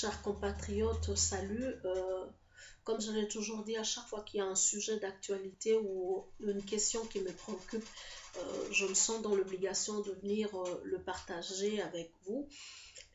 Chers compatriotes, salut. Comme je l'ai toujours dit, à chaque fois qu'il y a un sujet d'actualité ou une question qui me préoccupe, je me sens dans l'obligation de venir le partager avec vous.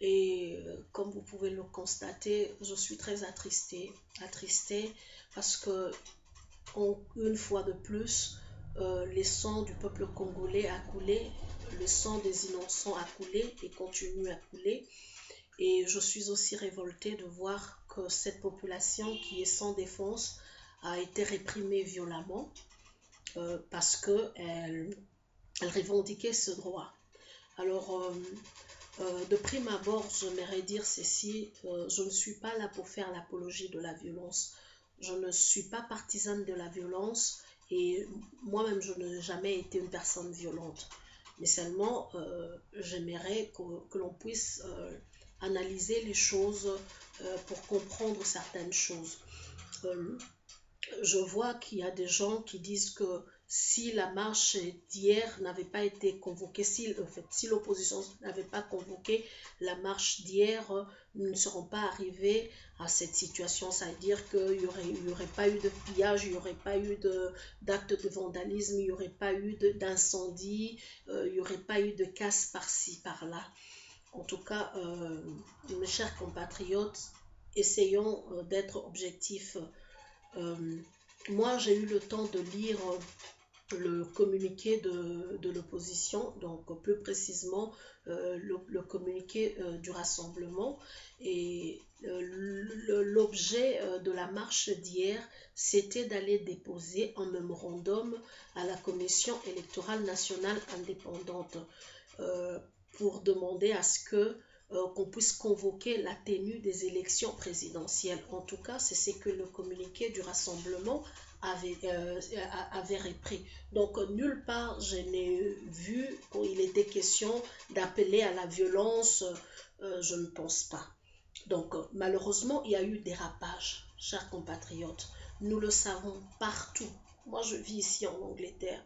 Et comme vous pouvez le constater, je suis très attristée parce que une fois de plus, le sang du peuple congolais a coulé, le sang des innocents a coulé et continue à couler. Et je suis aussi révoltée de voir que cette population qui est sans défense a été réprimée violemment parce qu'elle revendiquait ce droit. Alors, de prime abord, j'aimerais dire ceci, je ne suis pas là pour faire l'apologie de la violence. Je ne suis pas partisane de la violence et moi-même, je n'ai jamais été une personne violente. Mais seulement, j'aimerais que l'on puisse analyser les choses pour comprendre certaines choses. Je vois qu'il y a des gens qui disent que si la marche d'hier n'avait pas été convoquée, si l'opposition n'avait pas convoqué la marche d'hier, nous ne serons pas arrivés à cette situation. Ça veut dire qu'il n'y aurait pas eu de pillage, il n'y aurait pas eu d'actes de vandalisme, il n'y aurait pas eu d'incendie, il n'y aurait pas eu de casse par-ci, par-là. En tout cas, mes chers compatriotes, essayons d'être objectifs. Moi, j'ai eu le temps de lire le communiqué de l'opposition, donc plus précisément le communiqué du rassemblement. Et l'objet de la marche d'hier, c'était d'aller déposer un mémorandum à la Commission électorale nationale indépendante pour demander à ce qu'on puisse convoquer la tenue des élections présidentielles. En tout cas, c'est ce que le communiqué du rassemblement avait repris. Donc, nulle part, je n'ai vu qu'il était question d'appeler à la violence, je ne pense pas. Donc, malheureusement, il y a eu dérapage, chers compatriotes. Nous le savons partout. Moi, je vis ici en Angleterre.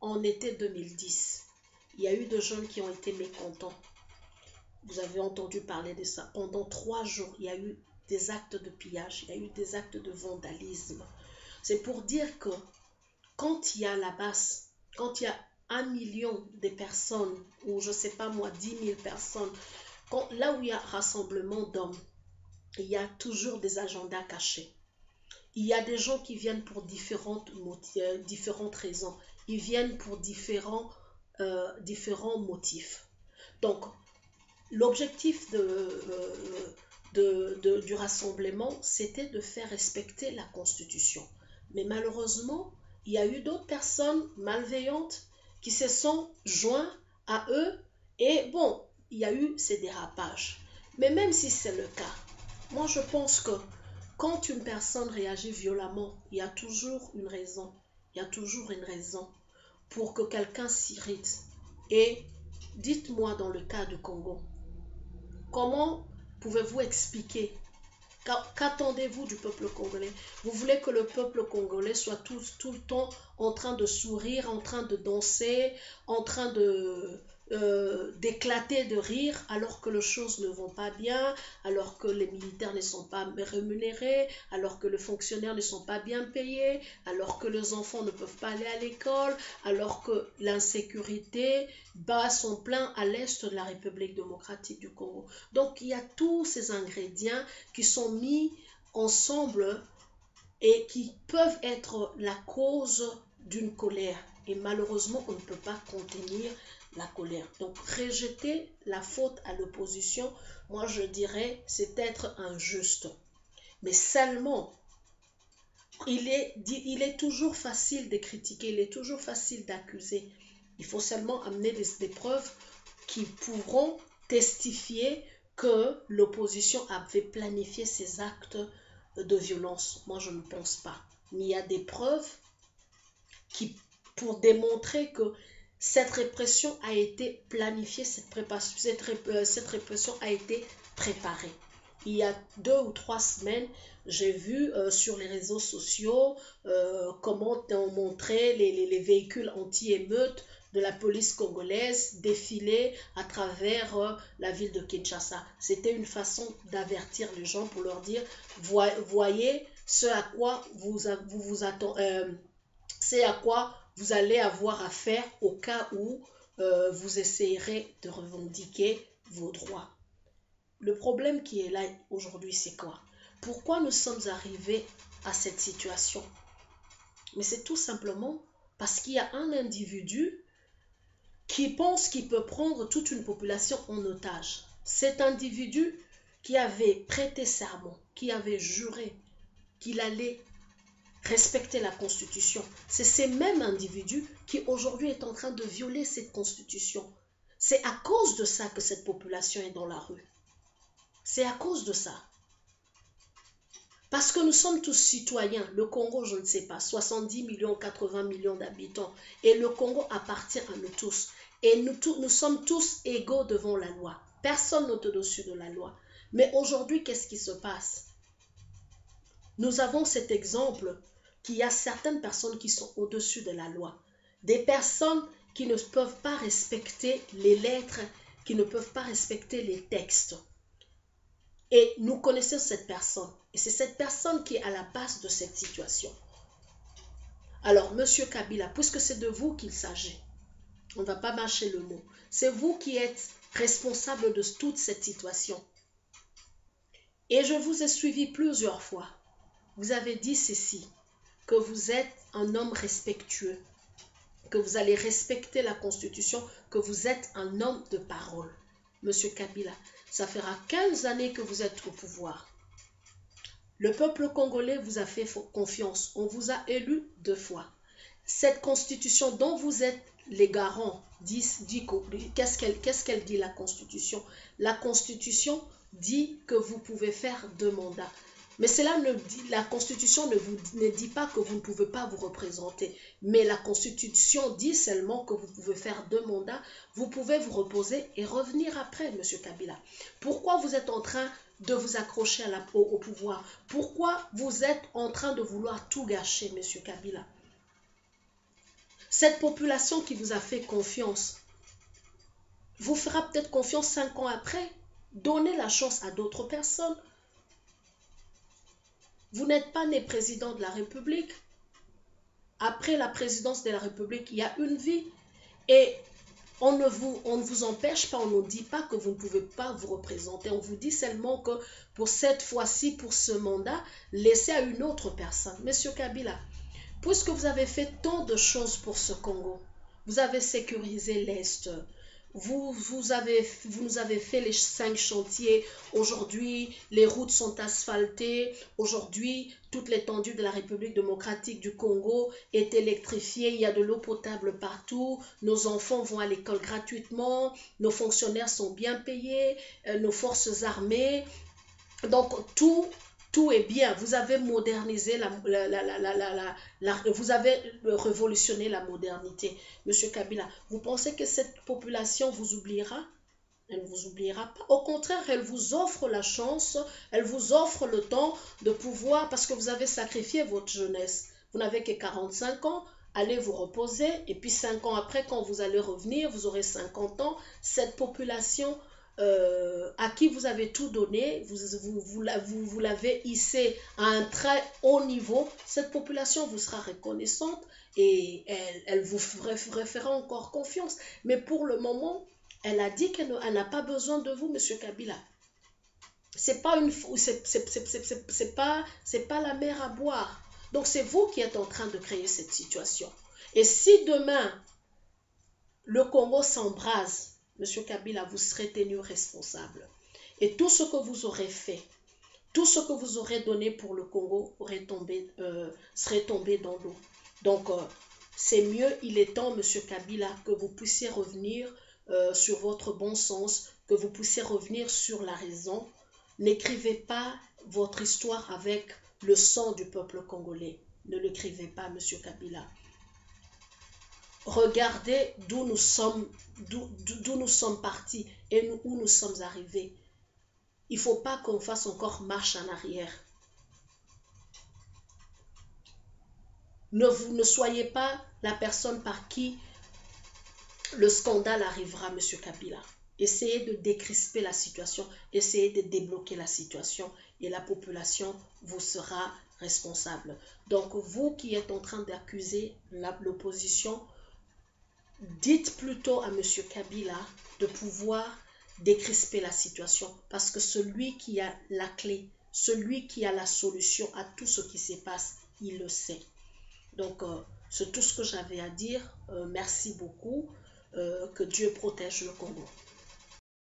En été 2010, il y a eu de jeunes qui ont été mécontents. Vous avez entendu parler de ça. Pendant 3 jours, il y a eu des actes de pillage, il y a eu des actes de vandalisme. C'est pour dire que quand il y a la base, quand il y a 1 million de personnes, ou je ne sais pas moi, 10 000 personnes, là où il y a rassemblement d'hommes, il y a toujours des agendas cachés. Il y a des gens qui viennent pour différentes raisons. Ils viennent pour différents motifs. Donc, l'objectif du rassemblement, c'était de faire respecter la Constitution. Mais malheureusement, il y a eu d'autres personnes malveillantes qui se sont joints à eux et bon, il y a eu ces dérapages. Mais même si c'est le cas, moi je pense que quand une personne réagit violemment, il y a toujours une raison. Il y a toujours une raison pour que quelqu'un s'irrite. Et dites-moi dans le cas du Congo, comment pouvez-vous expliquer? Qu'attendez-vous du peuple congolais? Vous voulez que le peuple congolais soit tout le temps en train de sourire, en train de danser, en train d'éclater de rire, alors que les choses ne vont pas bien, alors que les militaires ne sont pas rémunérés, alors que les fonctionnaires ne sont pas bien payés, alors que les enfants ne peuvent pas aller à l'école, alors que l'insécurité bat son plein à l'est de la République démocratique du Congo. Donc il y a tous ces ingrédients qui sont mis ensemble et qui peuvent être la cause d'une colère. Et malheureusement, on ne peut pas contenir la colère. Donc, rejeter la faute à l'opposition, moi je dirais, c'est être injuste. Mais seulement, il est toujours facile de critiquer, il est toujours facile d'accuser. Il faut seulement amener des preuves qui pourront testifier que l'opposition avait planifié ces actes de violence. Moi, je ne pense pas. Mais il y a des preuves pour démontrer que cette répression a été planifiée, cette répression a été préparée. Il y a 2 ou 3 semaines, j'ai vu sur les réseaux sociaux comment on montrait les véhicules anti-émeutes de la police congolaise défiler à travers la ville de Kinshasa. C'était une façon d'avertir les gens pour leur dire, voyez ce à quoi vous attendez, c'est à quoi vous allez avoir affaire au cas où vous essayerez de revendiquer vos droits. Le problème qui est là aujourd'hui, c'est quoi? Pourquoi nous sommes arrivés à cette situation? Mais c'est tout simplement parce qu'il y a un individu qui pense qu'il peut prendre toute une population en otage. Cet individu qui avait prêté serment, qui avait juré qu'il allait respecter la Constitution, c'est ces mêmes individus qui aujourd'hui est en train de violer cette Constitution. C'est à cause de ça que cette population est dans la rue. C'est à cause de ça. Parce que nous sommes tous citoyens. Le Congo, je ne sais pas, 70 millions, 80 millions d'habitants. Et le Congo appartient à nous tous. Et nous sommes tous égaux devant la loi. Personne n'est au-dessus de la loi. Mais aujourd'hui, qu'est-ce qui se passe? Nous avons cet exemple qu'il y a certaines personnes qui sont au-dessus de la loi. Des personnes qui ne peuvent pas respecter les lettres, qui ne peuvent pas respecter les textes. Et nous connaissons cette personne. Et c'est cette personne qui est à la base de cette situation. Alors, Monsieur Kabila, puisque c'est de vous qu'il s'agit, on ne va pas mâcher le mot, c'est vous qui êtes responsable de toute cette situation. Et je vous ai suivi plusieurs fois. Vous avez dit ceci, que vous êtes un homme respectueux, que vous allez respecter la Constitution, que vous êtes un homme de parole. Monsieur Kabila, ça fera 15 années que vous êtes au pouvoir. Le peuple congolais vous a fait confiance. On vous a élu 2 fois. Cette constitution dont vous êtes les garants, qu'est-ce qu'elle dit la constitution? La constitution dit que vous pouvez faire 2 mandats. Mais cela ne dit, la constitution ne dit pas que vous ne pouvez pas vous représenter. Mais la constitution dit seulement que vous pouvez faire 2 mandats. Vous pouvez vous reposer et revenir après, M. Kabila. Pourquoi vous êtes en train de vous accrocher au pouvoir? Pourquoi vous êtes en train de vouloir tout gâcher, M. Kabila? Cette population qui vous a fait confiance vous fera peut-être confiance 5 ans après. Donnez la chance à d'autres personnes. Vous n'êtes pas né président de la République. Après la présidence de la République, il y a une vie. Et on ne vous empêche pas, on ne dit pas que vous ne pouvez pas vous représenter. On vous dit seulement que pour cette fois-ci, pour ce mandat, laissez à une autre personne. Monsieur Kabila, puisque vous avez fait tant de choses pour ce Congo, vous avez sécurisé l'Est, vous nous avez fait les 5 chantiers, aujourd'hui les routes sont asphaltées, aujourd'hui toute l'étendue de la République démocratique du Congo est électrifiée, il y a de l'eau potable partout, nos enfants vont à l'école gratuitement, nos fonctionnaires sont bien payés, nos forces armées, donc tout est bien. Vous avez modernisé vous avez révolutionné la modernité. Monsieur Kabila, vous pensez que cette population vous oubliera? Elle ne vous oubliera pas. Au contraire, elle vous offre la chance, elle vous offre le temps de pouvoir, parce que vous avez sacrifié votre jeunesse. Vous n'avez que 45 ans, allez vous reposer, et puis 5 ans après, quand vous allez revenir, vous aurez 50 ans. Cette population à qui vous avez tout donné, vous l'avez hissé à un très haut niveau, cette population vous sera reconnaissante et elle vous fera encore confiance. Mais pour le moment, elle a dit qu'elle n'a pas besoin de vous, Monsieur Kabila. C'est pas la mer à boire. Donc c'est vous qui êtes en train de créer cette situation. Et si demain le Congo s'embrase, Monsieur Kabila, vous serez tenu responsable. Et tout ce que vous aurez fait, tout ce que vous aurez donné pour le Congo serait tombé dans l'eau. Donc, c'est mieux, il est temps, Monsieur Kabila, que vous puissiez revenir sur votre bon sens, que vous puissiez revenir sur la raison. N'écrivez pas votre histoire avec le sang du peuple congolais. Ne l'écrivez pas, Monsieur Kabila. Regardez d'où nous sommes partis et où nous sommes arrivés. Il ne faut pas qu'on fasse encore marche en arrière. Ne soyez pas la personne par qui le scandale arrivera, M. Kabila. Essayez de décrisper la situation, essayez de débloquer la situation et la population vous sera responsable. Donc, vous qui êtes en train d'accuser l'opposition, dites plutôt à M. Kabila de pouvoir décrisper la situation parce que celui qui a la clé, celui qui a la solution à tout ce qui se passe, il le sait. Donc, c'est tout ce que j'avais à dire. Merci beaucoup. Que Dieu protège le Congo.